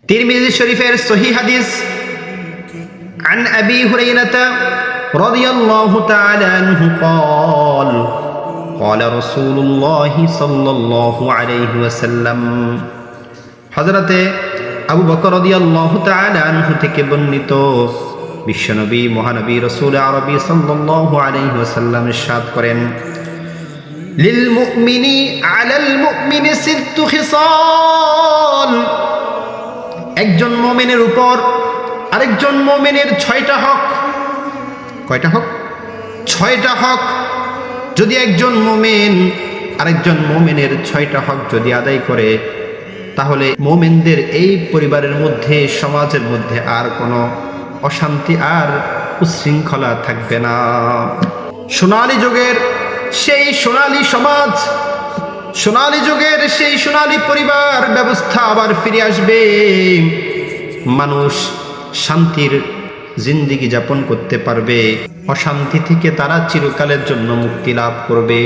তিরমিজি শরীফের সহিহ হাদিস عن أبي هريرة رضي الله تعالى عنه قال قال رسول الله صلى الله عليه وسلم হযরতে আবু বকর রাদিয়াল্লাহু তাআলা আনহু থেকে বর্ণিত বিশ্বনবী মহানবী রাসূল আরবী সাল্লাল্লাহু আলাইহি ওয়াসাল্লাম ইরশাদ করেন লিল মুমিনি আলাল মুমিনি সিত্তু খিসাল একজন মুমিনের উপর আরেকজন মুমিনের 6টা হক। কয়টা হক? 6টা হক। যদি একজন মুমিন আরেকজন মুমিনের 6টা হক যদি আদায় করে, তাহলে মুমিনদের এই পরিবারের মধ্যে, সমাজের মধ্যে আর কোনো অশান্তি আর উচ্ছৃঙ্খলা থাকবে না। সোনালী যুগের সেই সোনালী সমাজ, সোনালী যুগের সেই সোনালী পরিবার ব্যবস্থা আবার ফিরে আসবে। মানুষ শান্তির জিন্দেগি যাপন করতে পারবে, অশান্তি থেকে তারা চিরকালের জন্য মুক্তি লাভ করবে।